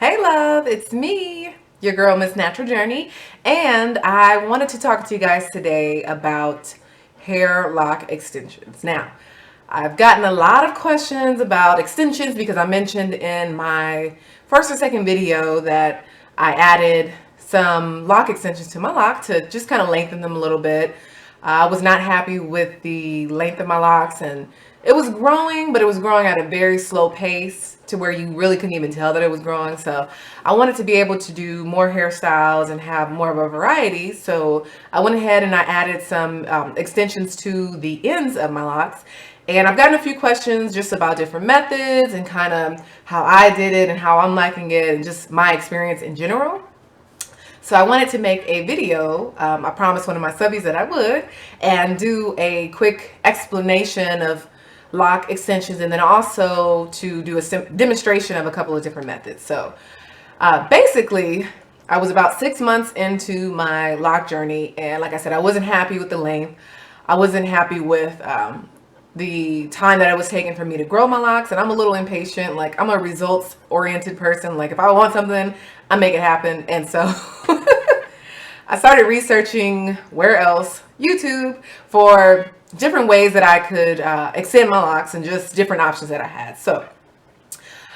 Hey love, it's me, your girl Miss Natural Journey, and I wanted to talk to you guys today about hair lock extensions. Now, I've gotten a lot of questions about extensions because I mentioned in my first or second video that I added some lock extensions to my lock to just kind of lengthen them a little bit. I was not happy with the length of my locks, and it was growing, but it was growing at a very slow pace to where you really couldn't even tell that it was growing. So I wanted to be able to do more hairstyles and have more of a variety. So I went ahead and I added some extensions to the ends of my locks. And I've gotten a few questions just about different methods and kind of how I did it and how I'm liking it and just my experience in general. So I wanted to make a video. I promised one of my subbies that I would, and do a quick explanation of lock extensions, and then also to do a demonstration of a couple of different methods. So basically, I was about 6 months into my lock journey, and like I said, I wasn't happy with the length. I wasn't happy with the time that it was taking for me to grow my locks, and I'm a little impatient. Like, I'm a results oriented person. Like, if I want something, I make it happen. And so I started researching where else, YouTube, for different ways that I could extend my locks and just different options that I had. So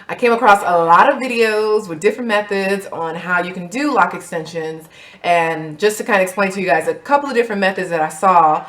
I came across a lot of videos with different methods on how you can do lock extensions. And just to kind of explain to you guys a couple of different methods that I saw,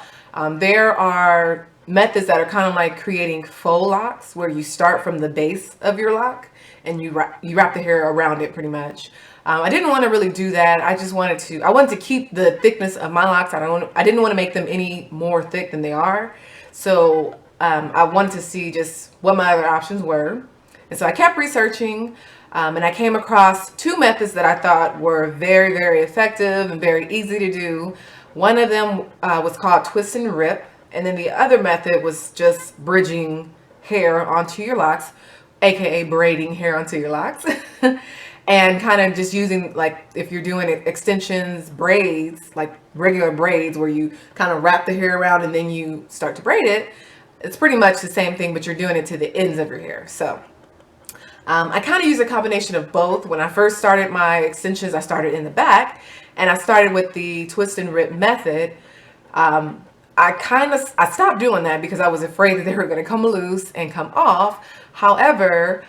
there are methods that are kind of like creating faux locks, where you start from the base of your lock and you wrap the hair around it pretty much. I didn't want to really do that. I wanted to keep the thickness of my locks. I didn't want to make them any more thick than they are. So I wanted to see just what my other options were. And so I kept researching, and I came across two methods that I thought were very, very effective and very easy to do. One of them was called twist and rip. And then the other method was just bridging hair onto your locks, aka braiding hair onto your locks. And kind of just using, like, if you're doing extensions, braids, like regular braids where you kind of wrap the hair around and then you start to braid it. It's pretty much the same thing, but you're doing it to the ends of your hair. So I kind of use a combination of both. When I first started my extensions, I started in the back, and I started with the twist and rip method. I stopped doing that because I was afraid that they were going to come loose and come off. However,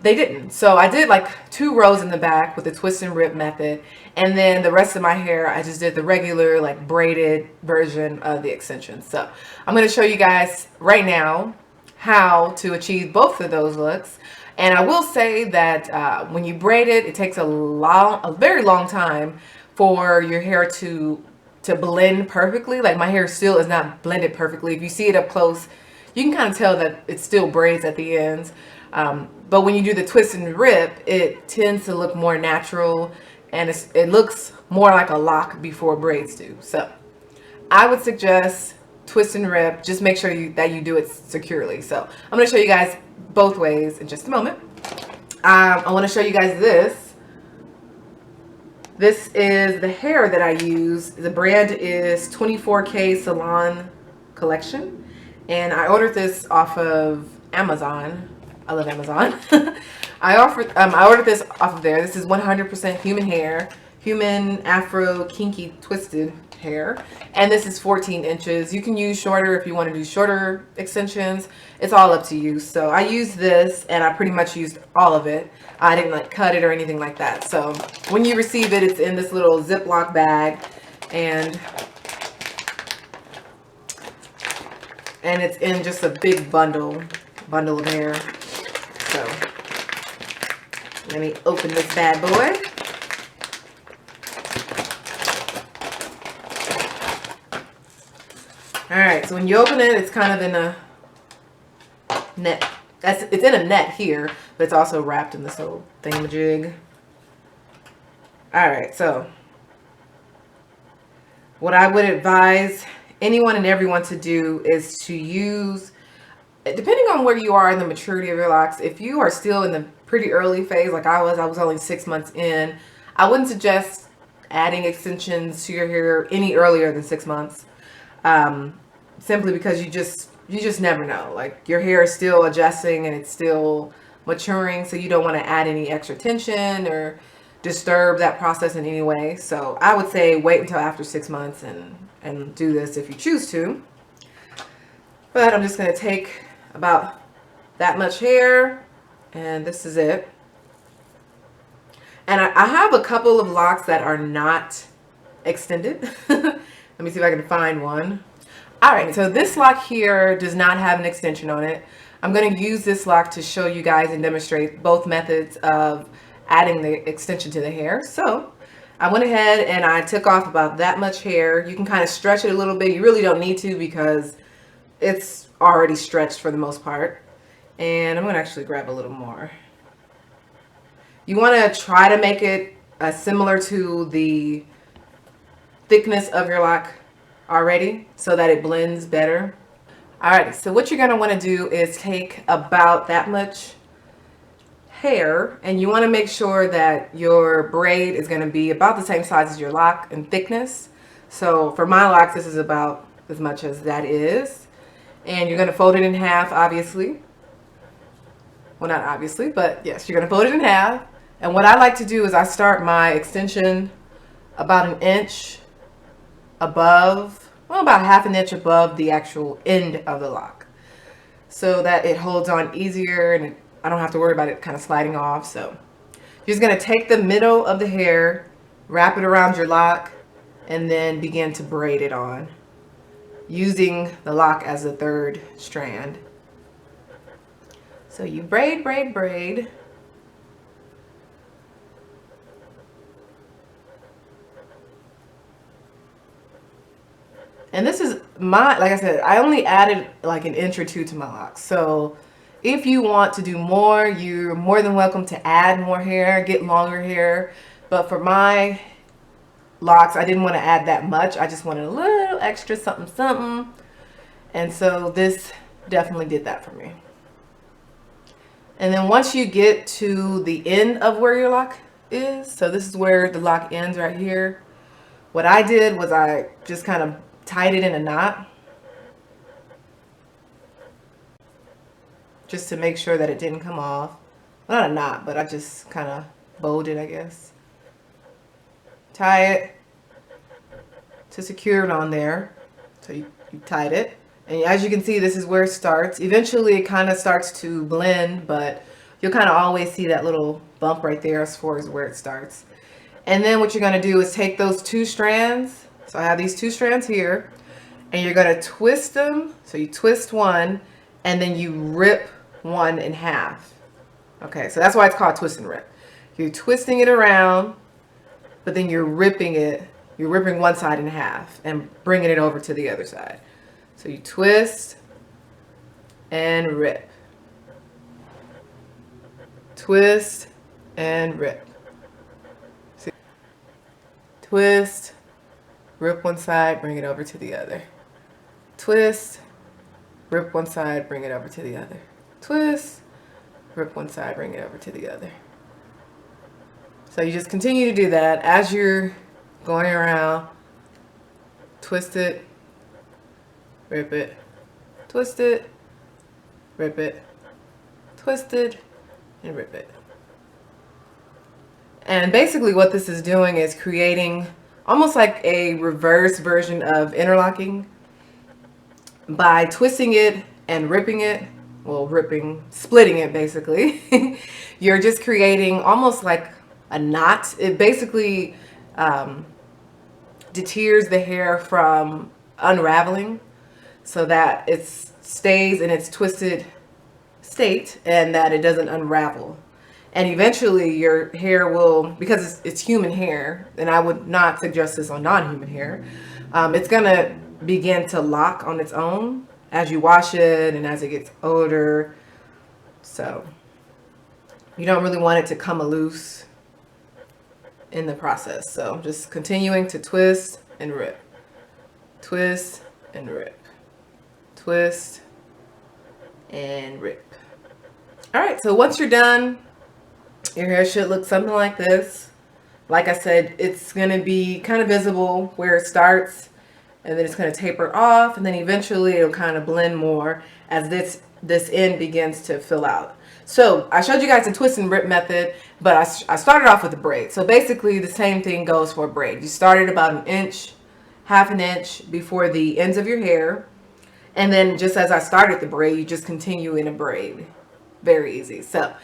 they didn't. So I did like 2 rows in the back with the twist and rip method. And then the rest of my hair, I just did the regular, like, braided version of the extension. So I'm going to show you guys right now how to achieve both of those looks. And I will say that when you braid it, it takes a very long time for your hair to blend perfectly. Like, my hair still is not blended perfectly. If you see it up close, you can kind of tell that it still braids at the ends. But when you do the twist and rip, it tends to look more natural, and it looks more like a lock before braids do. So I would suggest twist and rip. Just make sure that you do it securely. So I'm going to show you guys both ways in just a moment. I want to show you guys this. This is the hair that I use. The brand is 24K Salon Collection, and I ordered this off of Amazon. I love Amazon. I ordered this off of there. This is 100% human hair, human Afro kinky twisted hair, and this is 14 inches. You can use shorter if you want to do shorter extensions. It's all up to you. So I used this, and I pretty much used all of it. I didn't like cut it or anything like that. So when you receive it, it's in this little Ziploc bag, and it's in just a big bundle of hair. So let me open this bad boy. All right, so when you open it, it's kind of in a net. It's in a net here, but it's also wrapped in this little thingamajig. All right, so what I would advise anyone and everyone to do is to use, depending on where you are in the maturity of your locks, if you are still in the pretty early phase like I was only 6 months in, I wouldn't suggest adding extensions to your hair any earlier than 6 months. Simply because you just never know. Like, your hair is still adjusting, and it's still maturing, so you don't want to add any extra tension or disturb that process in any way. So I would say wait until after 6 months and do this if you choose to. But I'm just going to take about that much hair, and this is it. And I have a couple of locks that are not extended. Let me see if I can find one. All right, so this lock here does not have an extension on it. I'm going to use this lock to show you guys and demonstrate both methods of adding the extension to the hair. So I went ahead and I took off about that much hair. You can kind of stretch it a little bit. You really don't need to because it's already stretched for the most part. And I'm going to actually grab a little more. You want to try to make it similar to the thickness of your lock already so that it blends better. Alright, so what you're going to want to do is take about that much hair, and you want to make sure that your braid is going to be about the same size as your lock in thickness. So for my locks, this is about as much as that is. And you're going to fold it in half, obviously. Well, not obviously, but yes, you're going to fold it in half. And what I like to do is I start my extension about an inch above, well, about half an inch above the actual end of the lock, so that it holds on easier and I don't have to worry about it kind of sliding off. So you're just going to take the middle of the hair, wrap it around your lock, and then begin to braid it on using the lock as the third strand. So you braid, braid, braid. And this is my, like I said, I only added like an inch or two to my locks. So if you want to do more, you're more than welcome to add more hair, get longer hair. But for my locks, I didn't want to add that much. I just wanted a little extra something, something. And so this definitely did that for me. And then once you get to the end of where your lock is, so this is where the lock ends right here. What I did was I just kind of tied it in a knot just to make sure that it didn't come off. Well, not a knot, but I just kind of bowed it, I guess. Tie it to secure it on there. So you tied it. And as you can see, this is where it starts. Eventually it kind of starts to blend, but you'll kind of always see that little bump right there as far as where it starts. And then what you're going to do is take those two strands. So I have these two strands here, and you're going to twist them. So you twist one, and then you rip one in half. Okay, so that's why it's called twist and rip. You're twisting it around, but then you're ripping it. You're ripping one side in half and bringing it over to the other side. So you twist and rip. Twist and rip. See? Twist, rip one side, bring it over to the other. Twist, rip one side, bring it over to the other. Twist, rip one side, bring it over to the other. So you just continue to do that as you're going around. Twist it, rip it, twist it, rip it, twist it, and rip it. And basically what this is doing is creating almost like a reverse version of interlocking. By twisting it and ripping it, well, splitting it basically, you're just creating almost like a knot. It basically deters the hair from unraveling so that it stays in its twisted state and that it doesn't unravel. And eventually your hair will, because it's human hair, and I would not suggest this on non-human hair, it's gonna begin to lock on its own as you wash it and as it gets older. So you don't really want it to come loose in the process. So just continuing to twist and rip, twist and rip, twist and rip. All right, so once you're done, your hair should look something like this. Like I said, it's gonna be kind of visible where it starts, and then it's going to taper off, and then eventually it'll kind of blend more as this end begins to fill out. So I showed you guys the twist and rip method, but I started off with a braid. So basically the same thing goes for a braid. You started about an inch, half an inch before the ends of your hair. And then just as I started the braid, you just continue in a braid. Very easy. So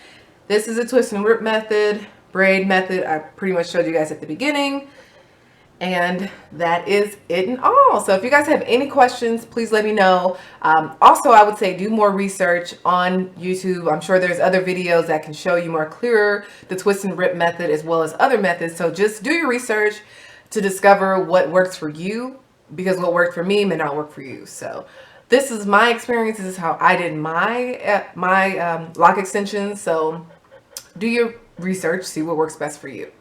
this is a twist and rip method, braid method. I pretty much showed you guys at the beginning. And that is it and all. So if you guys have any questions, please let me know. Also, I would say do more research on YouTube. I'm sure there's other videos that can show you more clearer the twist and rip method as well as other methods. So just do your research to discover what works for you, because what worked for me may not work for you. So this is my experience. This is how I did my lock extensions. So do your research, see what works best for you.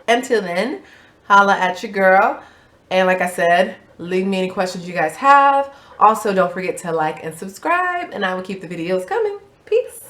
Until then, holla at your girl. And like I said, leave me any questions you guys have. Also, don't forget to like and subscribe, and I will keep the videos coming. Peace.